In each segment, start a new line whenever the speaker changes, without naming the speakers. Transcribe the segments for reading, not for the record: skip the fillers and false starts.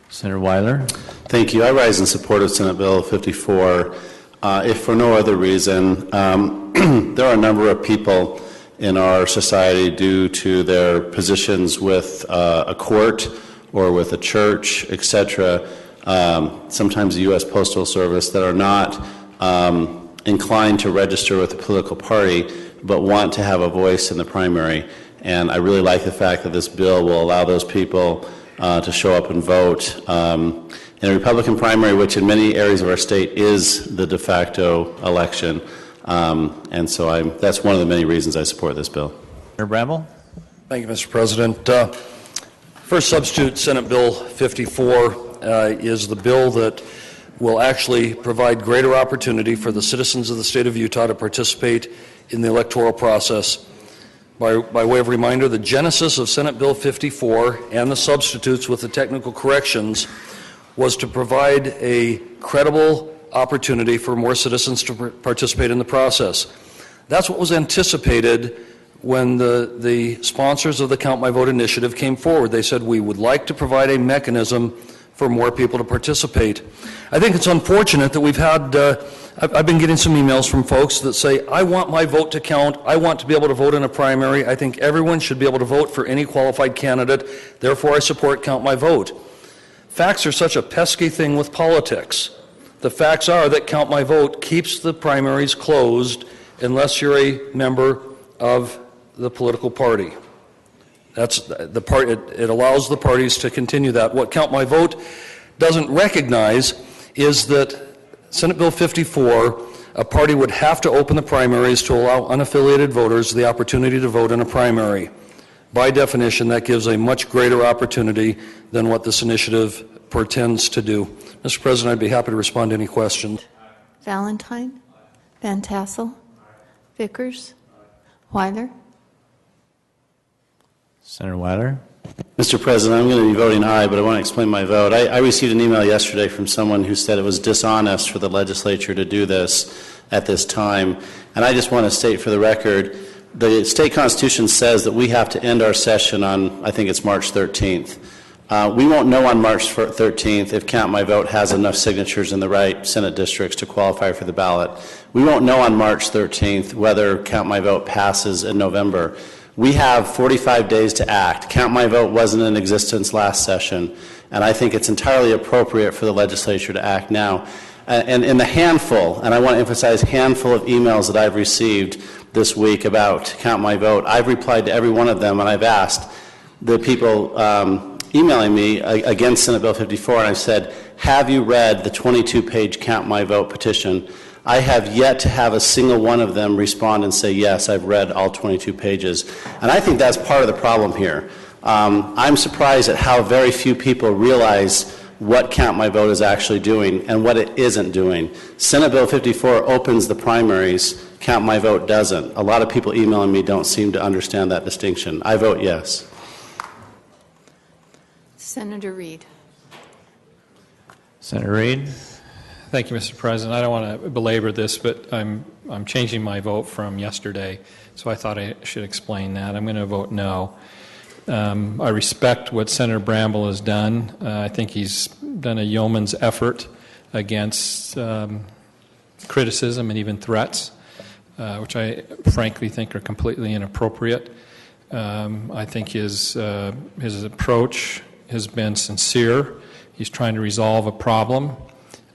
Senator Weiler.
Thank you. I rise in support of Senate Bill 54. If for no other reason, there are a number of people in our society, due to their positions with a court or with a church, etc., sometimes the U.S. Postal Service, that are not inclined to register with a political party but want to have a voice in the primary. And I really like the fact that this bill will allow those people to show up and vote in a Republican primary, which in many areas of our state is the de facto election. And so that's one of the many reasons I support this bill.
Senator Bramble.
Thank you, Mr. President. First substitute, Senate Bill 54 is the bill that will actually provide greater opportunity for the citizens of the state of Utah to participate in the electoral process. By way of reminder, the genesis of Senate Bill 54 and the substitutes with the technical corrections was to provide a credible opportunity for more citizens to participate in the process. That's what was anticipated when the sponsors of the Count My Vote initiative came forward. They said, we would like to provide a mechanism for more people to participate. I think it's unfortunate that we've had, I've been getting some emails from folks that say, I want my vote to count, I want to be able to vote in a primary, I think everyone should be able to vote for any qualified candidate, therefore I support Count My Vote. Facts are such a pesky thing with politics. The facts are that Count My Vote keeps the primaries closed unless you're a member of the political party. That's the part. It allows the parties to continue that. What Count My Vote doesn't recognize is that Senate Bill 54, a party would have to open the primaries to allow unaffiliated voters the opportunity to vote in a primary. By definition, that gives a much greater opportunity than what this initiative pretends to do. Mr. President, I'd be happy to respond to any questions.
Valentine, Van Tassel, Vickers, Weiler.
Senator Weiler.
Mr. President, I'm going to be voting aye, but I want to explain my vote. I received an email yesterday from someone who said it was dishonest for the legislature to do this at this time. And I just want to state for the record, the state constitution says that we have to end our session on, I think it's March 13th. We won't know on March 13th if Count My Vote has enough signatures in the right Senate districts to qualify for the ballot. We won't know on March 13th whether Count My Vote passes in November. We have 45 days to act. Count My Vote wasn't in existence last session, and I think it's entirely appropriate for the legislature to act now. And in the handful, and I want to emphasize handful of emails that I've received this week about Count My Vote, I've replied to every one of them, and I've asked the people emailing me against Senate Bill 54, and I've said, have you read the 22-page Count My Vote petition? I have yet to have a single one of them respond and say, yes, I've read all 22 pages. And I think that's part of the problem here. I'm surprised at how very few people realize what Count My Vote is actually doing and what it isn't doing. Senate Bill 54 opens the primaries. Count My Vote doesn't. A lot of people emailing me don't seem to understand that distinction. I vote yes.
Senator Reid.
Senator Reid.
Thank you, Mr. President. I don't want to belabor this, but I'm changing my vote from yesterday, so I thought I should explain that. I'm going to vote no. I respect what Senator Bramble has done. I think he's done a yeoman's effort against criticism and even threats, which I frankly think are completely inappropriate. I think his approach has been sincere. He's trying to resolve a problem.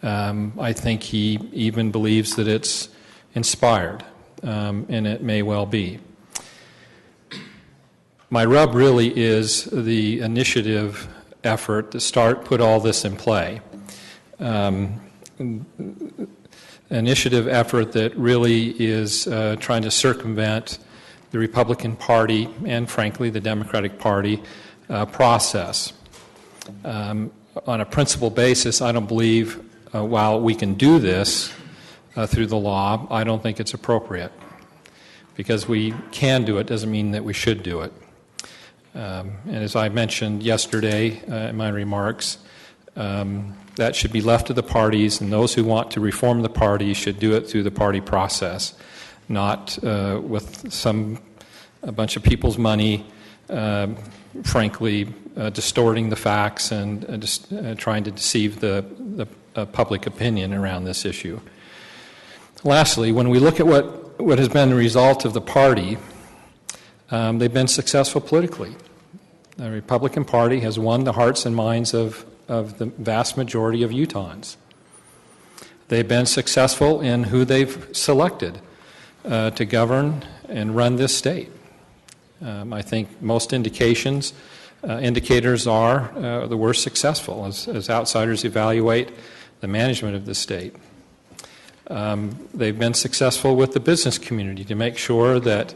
I think he even believes that it's inspired, and it may well be. My rub really is the initiative effort to put all this in play. Initiative effort that really is trying to circumvent the Republican Party and, frankly, the Democratic Party process. On a principle basis, I don't believe, while we can do this through the law, I don't think it's appropriate. Because we can do it doesn't mean that we should do it. And as I mentioned yesterday in my remarks, that should be left to the parties, and those who want to reform the party should do it through the party process, not with a bunch of people's money frankly, distorting the facts and just trying to deceive the public opinion around this issue. Lastly, when we look at what has been the result of the party, they've been successful politically. The Republican Party has won the hearts and minds of the vast majority of Utahns. They've been successful in who they've selected to govern and run this state. I think most indicators are that we're successful as outsiders evaluate the management of the state. They've been successful with the business community to make sure that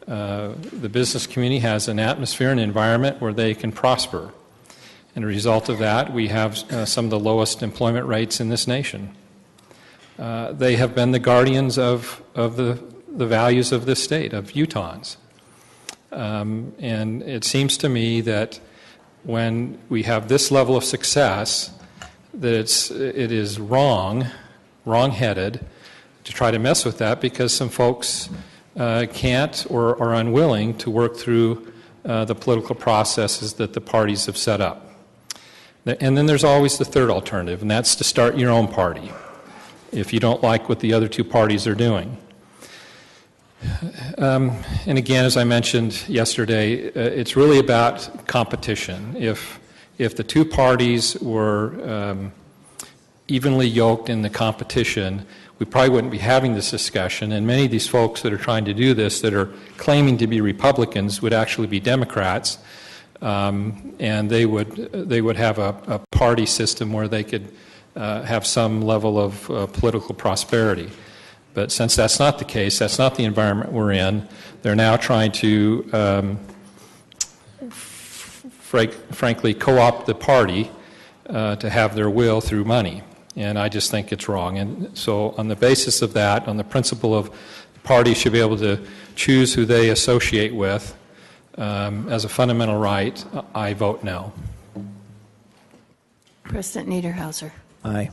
the business community has an atmosphere and environment where they can prosper. And as a result of that, we have some of the lowest employment rates in this nation. They have been the guardians of the values of this state, of Utahns. And it seems to me that when we have this level of success, that it is wrong-headed to try to mess with that because some folks can't or are unwilling to work through the political processes that the parties have set up. And then there's always the third alternative, and that's to start your own party if you don't like what the other two parties are doing. And again, as I mentioned yesterday, it's really about competition. If the two parties were evenly yoked in the competition, we probably wouldn't be having this discussion, and many of these folks that are trying to do this, that are claiming to be Republicans, would actually be Democrats, and they would have a party system where they could have some level of political prosperity. But since that's not the case, that's not the environment we're in, they're now trying to, frankly, co-opt the party to have their will through money. And I just think it's wrong. And so on the basis of that, on the principle of the party should be able to choose who they associate with as a fundamental right, I vote no.
President Niederhauser.
Aye.